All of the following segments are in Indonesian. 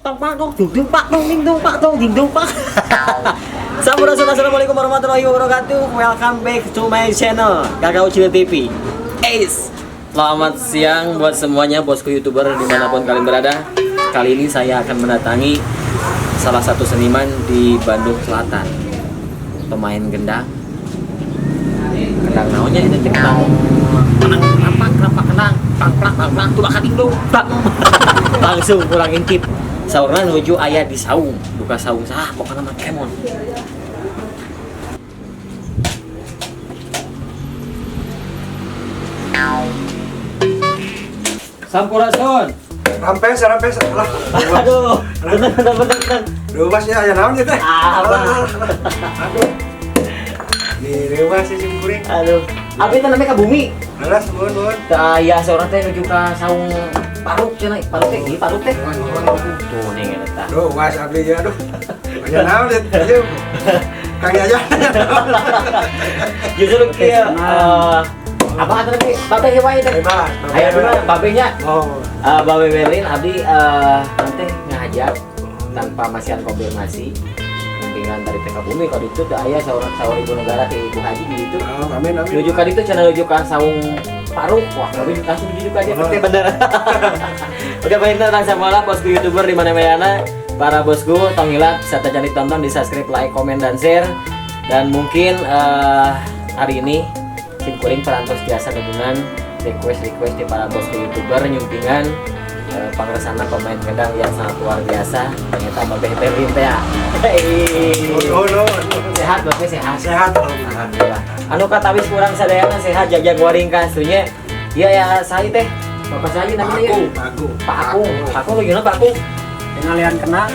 tong pak tong dung dung pak tong ding dung pak tong ding dung pak. Sampurasun, assalamualaikum warahmatullahi wabarakatuh. Welcome back to my channel Kakao Cil TV. Selamat siang buat semuanya bosku youtuber dimanapun kalian berada. Kali ini saya akan mendatangi salah satu seniman di Bandung Selatan, pemain gendang. Gendang naonnya itu gendang kenapa kenang pang tuh bakal ding bang. Langsung kurang intip. Saurna nuju aya di saung, buka saung sah pokoknya mah kemon. Sampurasun. Rampes lah. Aduh, bentar. Duh, Mas ya aya naon teh? Aduh. Di rewas sih kuring. Aduh. Abi teh namanya ka bumi. Alas mun. Tah aya seorang teh nuju ka saung paruk cenah. Paruk teh, ieu paruk teh. Tuh ning eta. Duh, was abdi ya aduh. Aya naon teh? Ayo. Kang aja. Justru kieu apa kata tadi? Babe ge wae teh. Aya dulu babenya. Oh. Babe Berlin abdi nanti ngajak tanpa masihan konfirmasi. Dengan dari TK Bumi kalau itu udah ayah seorang ibu negara ke Ibu Haji gitu. Amin. Nuju ka ditu cenah nuju ka saung paruk. Wah, tapi langsung nuju ka aja teh bener. Udah baik datang sama lah bosku youtuber di mana-mana. Para bosku tong hilap serta jangan ditonton, di subscribe, like, komen dan share. Dan mungkin hari ini Sim Kuring perantos biasa dengan request di para bosku youtuber nyumpingan pangresana pemain gendang yang sangat luar biasa. Ternyata Babe Berlin teh ya. Sehat Babe, sehat. Alhamdulillah. Anu katawis kurang sadayana sehat jajan waringkas tuh nya. Iya ya saya teh. Bapak saya namanya ya. Pak Akung lu gimana Pak Akung? Ngalian kenang.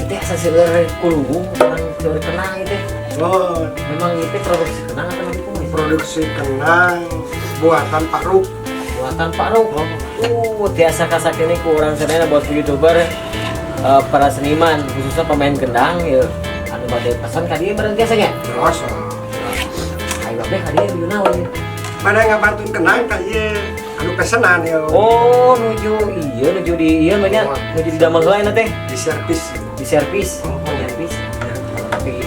Itu asa seueur kulung orang seueur kenang itu. Oh, Memang itu produksi kenang atau lebih kumis? produksi kenang buatan Paruk. Buatan Pak Ruk. Biasa kasak ini kurang sadayana buat youtuber para seniman khususnya pemain gendang ya. Anu bade pesan ka dieu berarti biasanya. Terus Ayo Babe ka dieu di naon ieu? pada ngabantuin kenang ka ieu anu pesanan ya. Oh, nuju di ieu banyak nuju di damel heula teh. Di servis. Di servis. Oh, servis. Tapi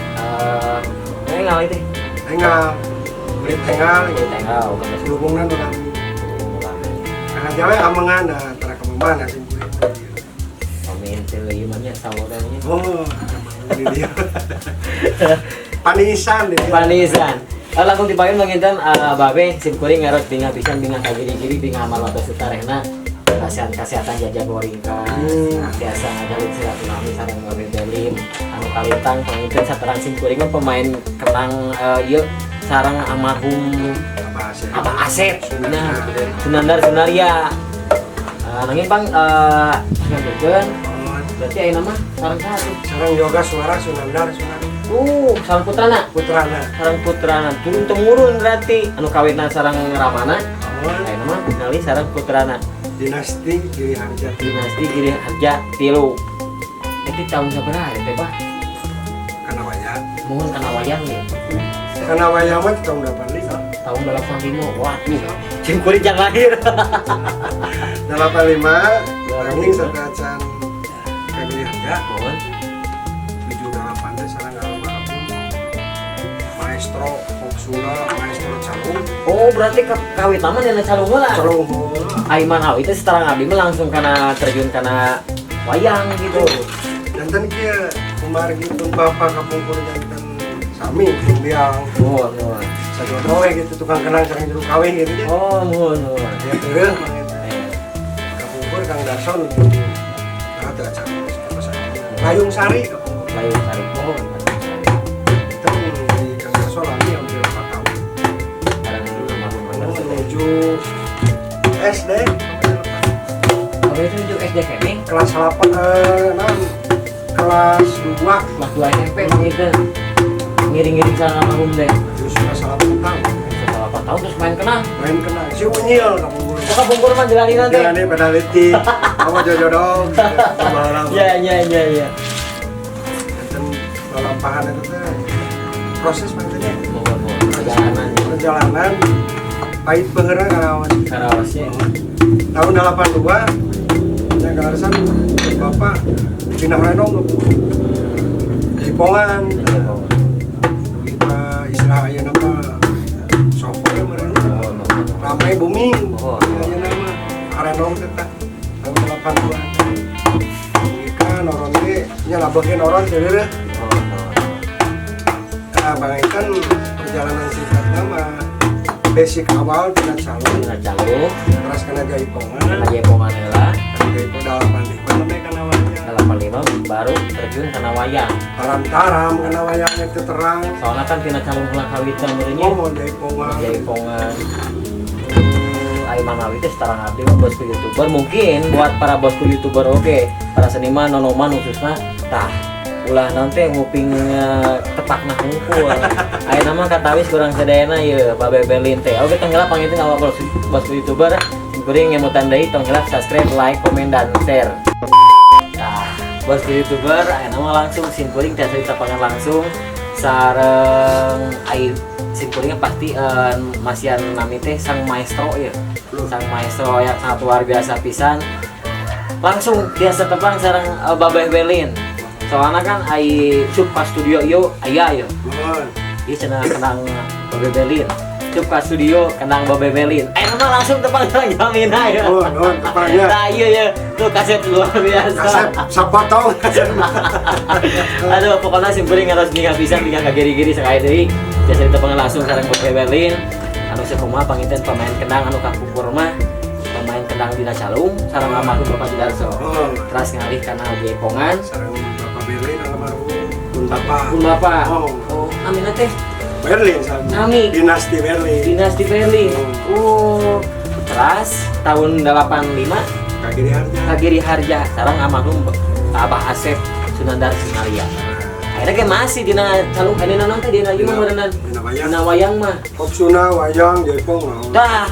engal itu. Engal. Beli engal. Tengah Hubungan orang. Nah, jawa amengan antara kemana sih kuring. pemain teh ieu mah nya saudanya. Oh, ini dia. Panisan dia. Panisan. Langsung dipakeun manginten Babe Sim Kuring ngarot binga pisan binga ka giri-giri binga amal watos sutarehna. Kesehatan jaga waringkas. Biasa ngajalin silaturahmi sareng Babe Berlin. Anu kalintang panginten saterang Sim Kuring mah pemain kenang ieu sareng almarhum Abah Asep. Nah, Sunaria. Nanging Bang ngajeun berarti aya nama sareng satu. Sareng yoga suara Sunandar. Sareng putrana. Sareng putrana turun temurun berarti anu kawinna sareng Ramana. Aya nama ngali sareng putrana. Dinasti Giri Harja 3. Itu tahun sabaraha teh, Pak? Kana wayang. Mohon kana wayang ya. Kana wayang mah tahun 85. Tahun 85. Waduh. Sim Kuring jang lahir. 85 ranking sakacan ka Giri Harja. Mohon 78 teh sareng almarhum Maestro Foksula, Maestro Calung. Oh, berarti kawin taman yang calung lah. Calung. Aiman Awi itu setelah ngabdi mah langsung karena terjun karena wayang gitu. Jantan kieu kumargi pun bapak kapungkur jantan sami biang. Mohon. Sadodo we gitu tukang kenang sareng juru kawin gitu ya. Oh, mohon. Ya teureum mah eta. Kapungkur Kang Dason nah teu acan apa saja. Layung Sari kapungkur. Layung Sari pohon. Itu di Kang Dason lami hampir 4 tahun. Sekarang almarhum bener. Menuju SD. Kalau itu tujuh SD kene, Kelas 8 kelas 2 kelas 2 SMP gitu. Ngiring-ngiring sama almarhum deh. terus sudah 8 tahun Setelah 4 tahun terus main kenang. main kena si unyil kapungkur. Suka bungkur mah jalani nanti. Jalani penalti. Kamu jodoh. Iya. Dan balampahan itu teh proses makanya Mohon. perjalanan pahit bener Karawas. Karawasnya. Tahun 82 yang Karawasan bapak Cina Renong Jaipongan kita istilah aja nama software mereka ramai booming aja nama Renong tetap tahun 80-an mereka noron ini nyalabakin noron jadi nah bang ikan perjalanan singkat nama basic awal tidak calon terus kena Jaipongan lah Jaipongan 85 namanya kena wayang 85 baru terjun kena wayang taram kena wayangnya itu terang soalnya kan tina calon pulang kawitan merenya mau Jaipongan Ayo Mamawi itu sekarang abdi mah bosku youtuber mungkin buat para bosku youtuber oke para seniman nonoman khususnya tah ulah nanti nguping tepak nak ngumpul ayo nama katawis kurang sedayana ya Babe Berlin teh oke tenggelam panggil awal bosku youtuber kuring yang mau tandai tenggelam subscribe like komen dan share nah bosku youtuber ayo nama langsung simkuring dan cerita pangan langsung sareng ayo simkulingnya pasti masian nami teh sang maestro ya sang maestro yang sangat luar biasa pisan langsung biasa tepang sareng Babe Berlin soalnya kan ai Supka Studio yo aya yo ieu cenah kenang Babe Berlin Supka Studio kenang Babe Berlin ayo mah langsung tepang sareng Jamina ya tepangnya nah iya ya tuh kaset luar biasa kaset sapotong aduh pokoknya simpuling harus tinggal bisa tinggal kagiri-giri sekali deui biasa ditepang langsung sareng Babe Berlin anu sakumaha panginten pemain kendang anu kapupur mah pemain kendang dina calung sareng almarhum Bapak Sudarso terus ngalih kana Jaipongan sareng Bapak Berlin almarhum pun bapak oh amina teh Berlin sama Ami dinasti Berlin terus tahun 85 Kagiri Harja sareng almarhum Abah Asep Sunandar Sinalia akhirnya kayak masih dina calung dina naon teh dina ieu mah dina wayang mah opsuna wayang Jaipongan dah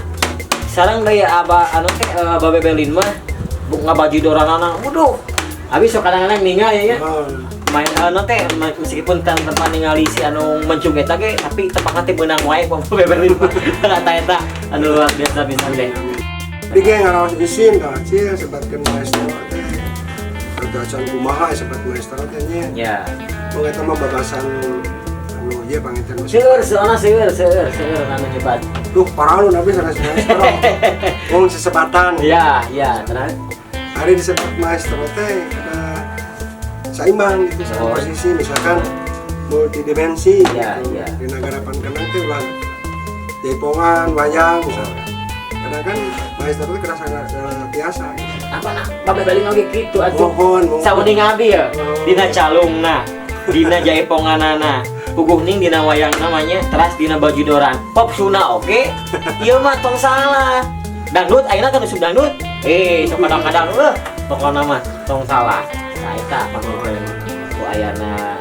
sareng daya Abah anu teh Babe Berlin mah ngabaju doranana waduh habis sok kadang-kadang ninggal ya main anu teh meskipun tanpa ningali si anu mencung eta ge tapi tepakna teh beunang wae Babe Berlin mah eta anu luar biasa pisan deh di ge ngaraos isin tah cie sebatkeun maestro teh kerjaan kumaha sebat maestro teh nya ya mung eta mah babasan anu ieu panginten seueur anu nyebat duh parah lu nabi sanes maestro mung sesebatan ya tenang hari disebat maestro teh ada saimbang gitu sama posisi misalkan multidimensi gitu. Di negara Pankenang teh ulah Jaipongan wayang misalkan kadang kan maestro teh kerasa biasa gitu. Apa nak Babe Berlin oge kitu atuh mohon sauni ngabdi ya dina calungna dina Jaiponganana puguh ning dina wayang namanya teras dina baju doran pop suna oke ieu mah tong salah dangdut ayeuna kan usum dangdut sok kadang-kadang pokona mah tong salah nah eta panggilan ku ayana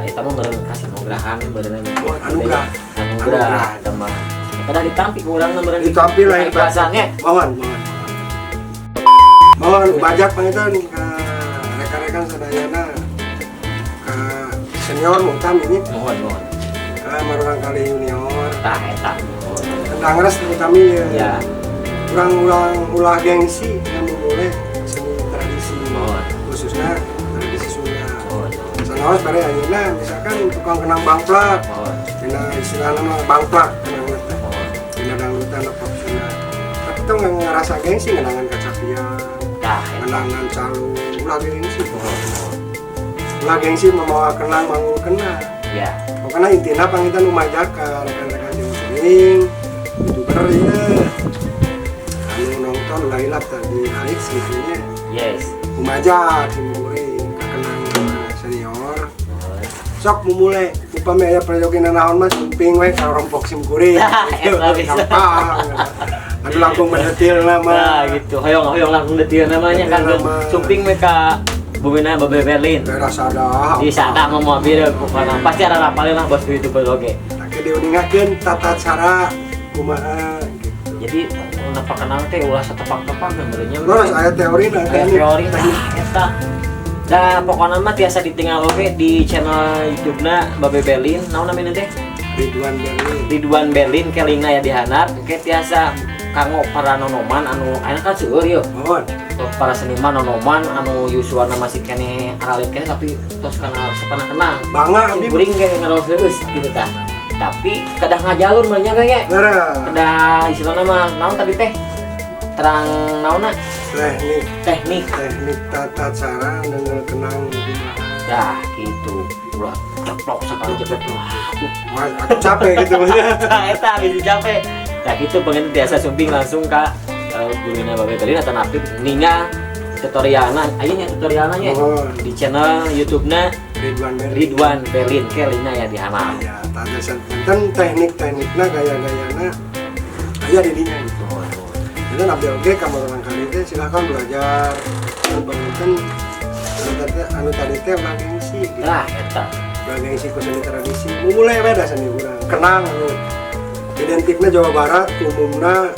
eta mah meureun kasinograhan meureun anugerah eta mah kada ditampi ku urang meureun ditampi lah ikhlasannya mohon bajak pangitan ka rekan-rekan sadayana ka senior mutam ini mohon marurang kali junior tah eta kendang res utami ya ulah gengsi yang memulai seni tradisi khususnya tradisi Sunda sanaos bare ayeuna misalkan tukang kenang bangplak dina istilah nama bangplak kenang dina dangdutan pop Sunda tapi tuh nggak ngerasa gengsi ngenangan kacapian ngenangan calu ulah gengsi membawa kenang manggul kena ya pokoknya intinya pangitan umajaka rekan-rekan simkuring youtuber ya anu nonton lailap tadi Alex gitu nya yes umajak simkuring kakenang senior sok memulai upami aya prayoginan naon mah sumping we ka rompok simkuring gampang anu langkung mendetil nama nah gitu hoyong langsung detil namanya kan sumping we ka bumina Babe Berlin rasa dah di sada mah mobil pokoknya pasti ada rapalin lah bos youtuber oge tak diuningakeun tata cara kumaha gitu jadi napa kenal teh ulah satepak-tepak benernya terus aya teori nah teori eta da pokoknya mah tiasa ditinggal oge di channel YouTube-na Babe Berlin naon namanya teh Ridwan Berlin kelingna ya dihandap oke tiasa kanggo para nonoman anu enak kan seueur yeuh. Mohon. Para seniman nonoman anu yuswana masih kene aralin kene tapi tos kana sepana kenang. Bangga abdi. Kuring ge ngaros geus gitu tah. Tapi kedah ngajalur mah nya ge. Bener. Kedah istilahna mah naon tadi teh? Terang naonna? Teknik Teknik. tata cara dengan kenang kumaha. Dah gitu. Ulah ceplok sakali jeplok. Mas, aku capek gitu maksudnya. Eta habis capek. Nah gitu pengen biasa sumping langsung ka guruna Babe Berlin atau napip ninga tutorialna aya nya tutorialna nya di channel YouTube-na Ridwan Berlin kelina ya di hana. Ya, tanda santen teknik-teknikna gaya-gayana aya di dinya gitu. Jadi abdi oge ka orang kali teh silakan belajar bangunkeun anu tadi teh ulah gengsi. Gitu. Lah eta. Ulah gengsi ku seni tradisi. Mulai beda seni urang. Kenang anu identiknya Jawa Barat, umumna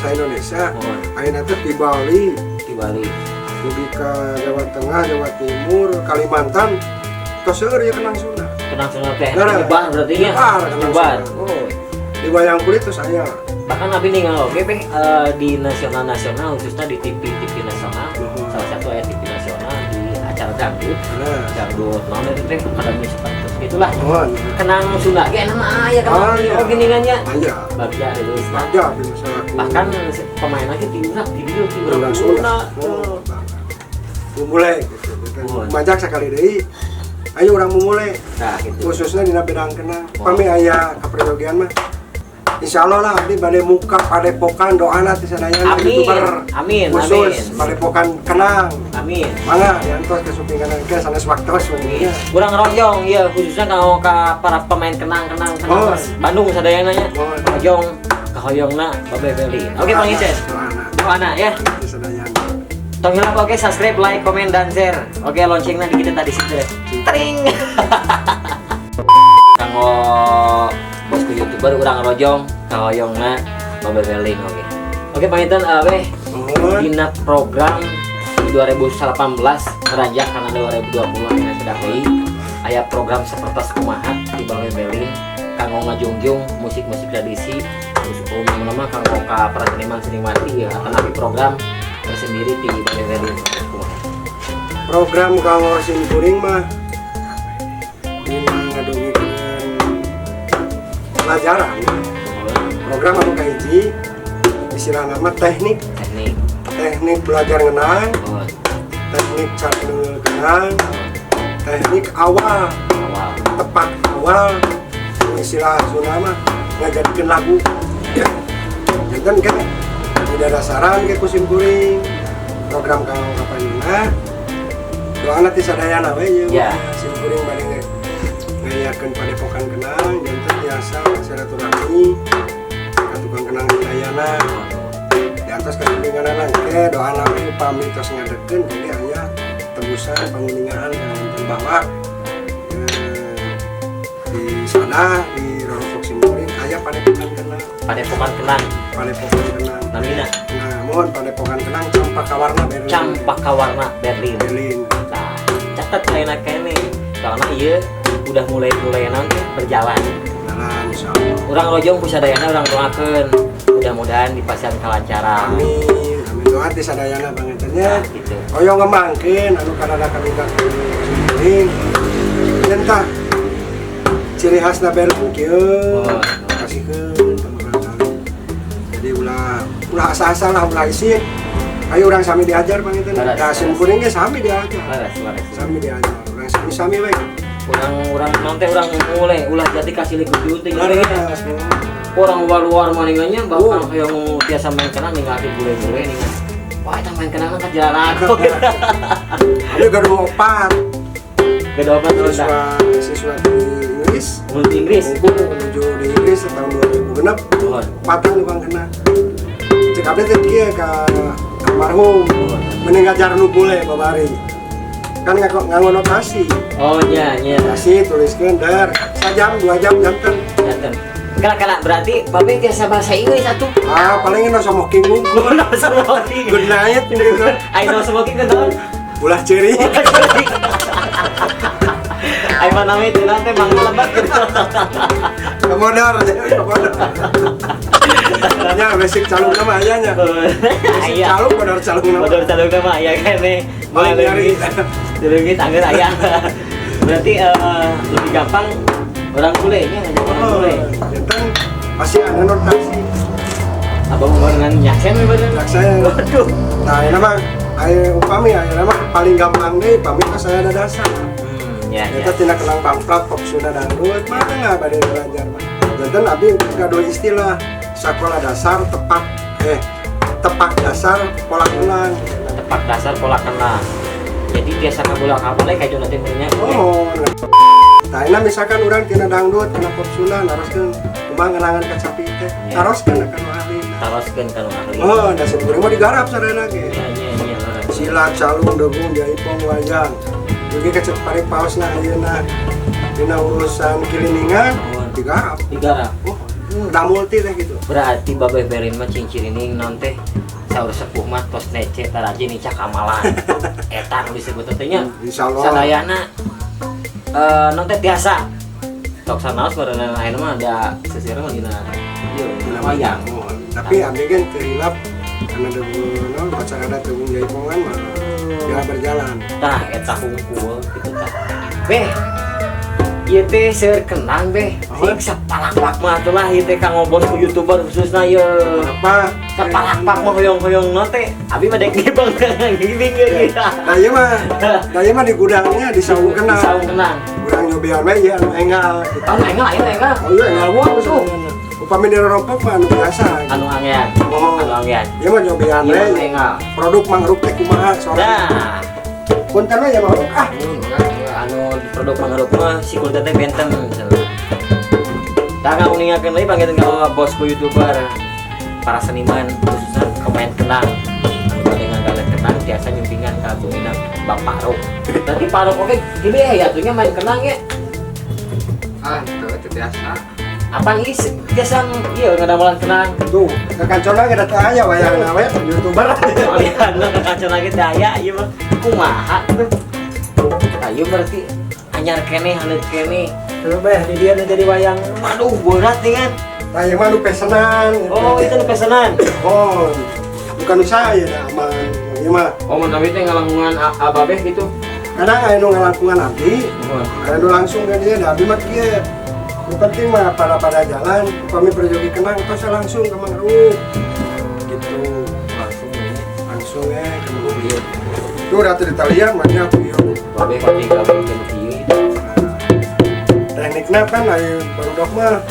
sa Indonesia. Ayeuna teh di Bali, dugi ke Jawa Tengah, Jawa Timur, Kalimantan, tos seueur ieu kenang Sunda. Kenang Sunda teh nyebar berarti nya. Nyebar. Oh. Di wayang kulit terus aya. Bahkan abi ninggal oge di nasional khususnya di TV nasional. Salah satu aya TV nasional di acara dangdut. Dangdut naon itu teh akademi seperti itulah. Kenang Sunda ge nama aya kan oge ningannya. Aya. Bagja deuleuh. Bagja di masalah. Bahkan pemain lagi di video Sunda. Mulai gitu. Majak sekali deui. Ayo urang mulai. Nah, gitu. Khususnya dina bidang kenang. Pami aya kapriyogian mah. Insyaallah lah abdi bade muka padepokan doana ti sadayana YouTuber. Amin. Khusus padepokan kenang. Amin. Mangga diantos ke supingan ke sanes waktos we. Urang ronjong ieu khususnya kanggo ka para pemain kenang Bandung sadayana nya. Ronjong kahoyongna Babe Berlin. Oke Bang Icen. Doana ya. Tong hilap oke subscribe, like, komen dan share. Oke loncengna di kita tadi situ. Tring. Kanggo bosku YouTuber urang rojong kahoyongna Babe Berlin oke. Oke pangitan dina program di 2018 meranjak kana 2020 ayeuna sudah deui aya program sapertos kumaha di Babe Berlin kanggo ngajungjung musik-musik tradisi terus umumna kanggo ka para seniman-senimati ya atau nabi program tersendiri di Babe Berlin kumaha. Program kanggo sing kuring mah dina ngadongikeun pelajaran. Program anu kahiji istilah nama teknik belajar ngenang, teknik cara kenang, teknik awal tepat awal istilah Sunda mah ngajadikeun lagu. Janten kan udah dasaran ke kusim kuring program kanggo kapanina doana ti sadayana we ieu sim kuring bade ngayakeun padepokan kenang janten biasa silaturahmi ka tukang kenang sadayana di atas kasuntinganana ke doana we pami tos ngadekeun jadi aya tembusan panguningan janten bahwa di sana di Rorokok Simkuring aya padepokan kenang namina mohon padepokan kenang Campakawarna Berlin. Nah, catat ayeuna kene soalna ieu udah mulai nanti berjalan. Insyaallah. Urang rojong ku sadayana urang doakeun mudah-mudahan dipasihan kalancaran. Amin. Doa ti sadayana bangetnya. Gitu. Hoyong ngemangkeun anu karada kami ka Simkuring. Entah ciri khasna Berlin kieu. Kasihkeun jadi ulah asa-asa lah ulah isi ayo orang sami diajar Bang itu nah Simkuring ge sami diajar sami diajar orang sami we urang nanti urang mulai ulah jadi kasih liku teh orang luar maningannya bakal yang tiasa main kenang ninggalin bule-bule ningan wah eta main kenang kan jalan aku ayo gaduh opat terus siswa di Inggris menuju di Inggris tahun 2006 patang di Bang Kena cek abdi teh kieu ka almarhum mending ngajar nu bule babari kan nganggo notasi nya notasi tuliskeun der sajam 2 jam janten kala berarti Babe biasa bahasa Inggris atuh paling no smoking unggul good night gitu I know smoking kan ulah ceri Ai mana we teu teh mangga lebat gitu. Komodor aja, komodor. Tanya basic calung nama ayahnya. Basic Aya. calung, modor calung nama. Modal calung mah aya kene. Paling nyari. Leungit angger aya. Berarti lebih gampang orang kulenya ngajak orang kule. Jantan masih ada notasi. Abang mau dengan nyaksen we bener. Saya. Waduh. Nah, ini mah ayo upami ayo nama paling gampang deh, pami mah saya ada dasar. Ya, Kita tidak kenal pamflet, pop sudah dangdut, mana nggak pada belajar mah. Jantan abi gaduh istilah sekolah dasar tepak dasar pola kenang. tepat dasar pola kenal. Jadi biasa kabulak kabulak kayak nanti punya. Oh, nah ini misalkan orang tina dangdut, tina pop sudah, naroskeun kumaha ngenangan kacapi teh, Ya. naroskeun akan ahli. Taroskeun kalau ahli. Oh, da simkuring mah digarap sadayana ge. Iya. Silat, calung, degung, jaipong, wayang. Juga kecek paring paosna ayeuna dina urusan kiliningan digarap. Digarap. Oh, da multi teh gitu. Berarti babeh berin mah cincirining non teh saur sepuh mah tos nece taraji nicak amalan. Eta nu disebut teh nya. Insyaallah. Sadayana non teh tiasa. Tok sanaos barengan ayeuna mah ada seseureun mah dina ieu dina wayang. Oh, tapi abdi kan terilap karena degung non pacar ada degung jaipongan mah dia berjalan. Tah eta hungkul kitu tah. Beh. Ieu teh seueur kenang beh. Sing sapalak-pak mah atuh lah ieu teh kang ngobos ku YouTuber khususna ieu. Apa? Sapalak-pak mah hoyong-hoyong na teh. Abi mah dek gibang gibing ge kita. Nah ieu mah di gudangnya di saung kenang. Saung kenang. Gudang nyobian we ieu anu engal. Anu enggak, anu enggak. Oh iya engal buah tuh. Upami di rompok mah anu biasa. Anu anggean. Oh. Anu anggean. Ieu mah nyobian Iya, anu we. enggak. Produk mangrove teh kumaha soalnya. Nah, Punten we ya mangrove ah. anu produk mangrup mah sikul teh benten misalnya. Tah kamu ningakeun deui panggilkeun ka bosku YouTuber, para seniman khususnya pemain kenang. Anu bade ngagalet kenang tiasa nyumpingan ka tunina Bang Parok. Berarti Parok oke gede ya atunya main kenang ya. Ah, itu biasa. Apang is biasa ieu ngadamelan kenang. Tuh, kekancona ge datang aya wayangna we YouTuber. Kalian lah kacau lagi daya, iya mah kumaha tuh. Ayo berarti anyar kene, halet kene. Terus beh di dia nu jadi wayang. Aduh berat nih kan. Nah, yang mah nu pesenan. Oh itu nu pesanan. Oh, bukan usaha ya dah, aman. Ieu mah Oh menawi teh ngalangkungan ababeh gitu. kadang aya nu ngalangkungan abdi, aya nu langsung ke dia da abdi mah kieu. Nu penting mah pada jalan, kami perjogi kenang tos langsung ke mangrove. Gitu. Langsung ke mangrove. Tuh ratu di talian banyak kieu. Babeh pasti gabung ke kieu gitu. Tekniknya kan aya barudak mah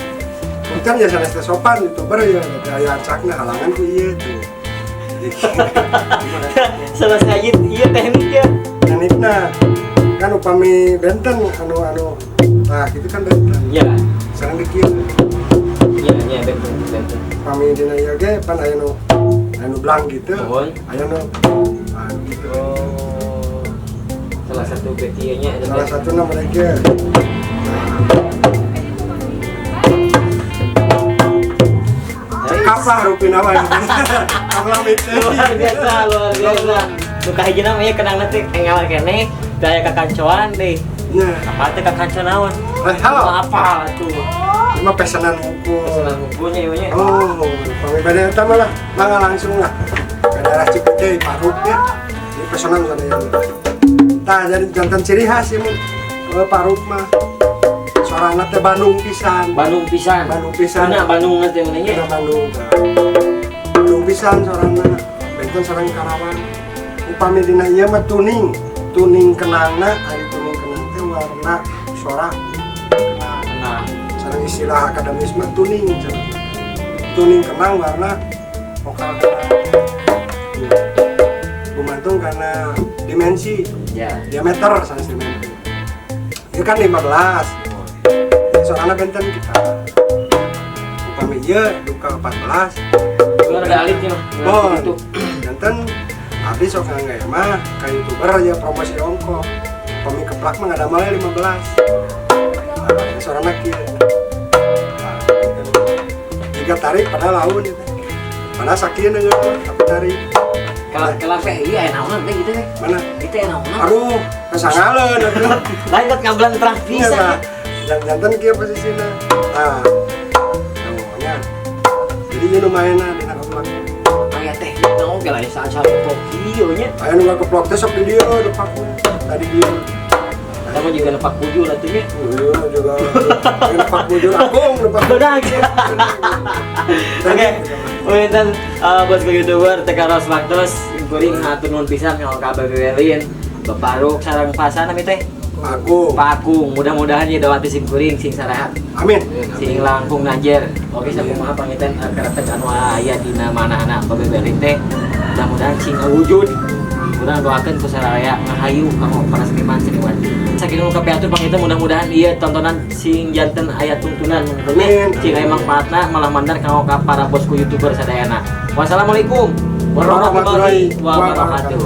punten ya sanes teh sopan YouTuber ya da aya acakna halangan ku ieu tuh. Selesai iya tekniknya. Tekniknya kan upami benten anu nah gitu kan benten. Iya. Sareng di kieu. Iya betul. Upami dina ieu ge pan aya nu blang gitu. Nuhun. Aya nu gitu. Oh. Salah satu betinya Salah satu nama mereka. Cekap lah rupina mah. Kamlang itu. luar biasa. Suka hiji namanya kenang nanti engal kene, daya kakancoan deh. Nah, Apa teh kakancoan naon? halo. Apa tuh? Ini mah pesanan buku. Senang bukunya ieunya. Oh, pamibade eta mah lah, mangga langsung lah. Ke daerah Cipete, Paruk ya. Ini pesanan sana ya. Tah jadi jantan ciri khas ya mah. Paruk mah. Sorangan teh Bandung pisan. Bandung pisan. Bandung pisan. Mana Bandung nanti Kita namanya? Bandung. Bandung pisan sorangan. Benten sareng Karawang. Upami dina ieu mah tuning. Tuning kenangna, ari tuning kenang teh warna sorak. Kenang. Nah, Sareng istilah akademis mah tuning. Tuning kenang warna vokal kenang. Gumantung karena dimensi ya. diameter sanes dimensi. Ieu kan 15. Soalnya benten kita. Upami ieu duka 14. Itu ada alitnya mah. Bon, Itu. benten abdi sok ngangge mah ka YouTuber ya promosi ongkos. Upami keplak mah ngadamel 15. Soalnya kieu. Jika tarik pada laun itu. Mana sakieu deungeun tapi tarik. Kalau teh iya enak teh gitu teh. Mana? itu enak banget. Aduh, kesangalen atuh. Lain kan kabelan terang Iya, bisa. Kak. Jantan kieu posisina. Nah. Namanya. Jadi ieu nu maena dina keplok. Aya teknik naon ge lain saha keplok kieu nya. Aya nu keplok teh sok di dieu depakna. Tadi dieu. Eta mah juga nepak bujur atuh nya. Iya juga. Depak bujur akung depak. Udah. Oke. Punten bosku YouTuber TK Ros Maktos kuring hatur nuhun pisan ka kabebelin. Baparuk sareng pasana mi teh. Aku. Pak Akung, mudah-mudahan ya dawati sing kuring sing sarehat. Amin. Sing langkung najer. Oke, sakumaha pangiten karetek anu aya dina manahna babebelin teh. Mudah-mudahan sing ngawujud. Urang doakeun ku sararea ngahayu kanggo para seniman seniwati. Sakitu kapiatur pangiten mudah-mudahan ieu tontonan sing janten aya tuntunan Amin. cing aya manfaatna malah mandar kanggo ka para bosku YouTuber sadayana. Wassalamualaikum warahmatullahi wabarakatuh.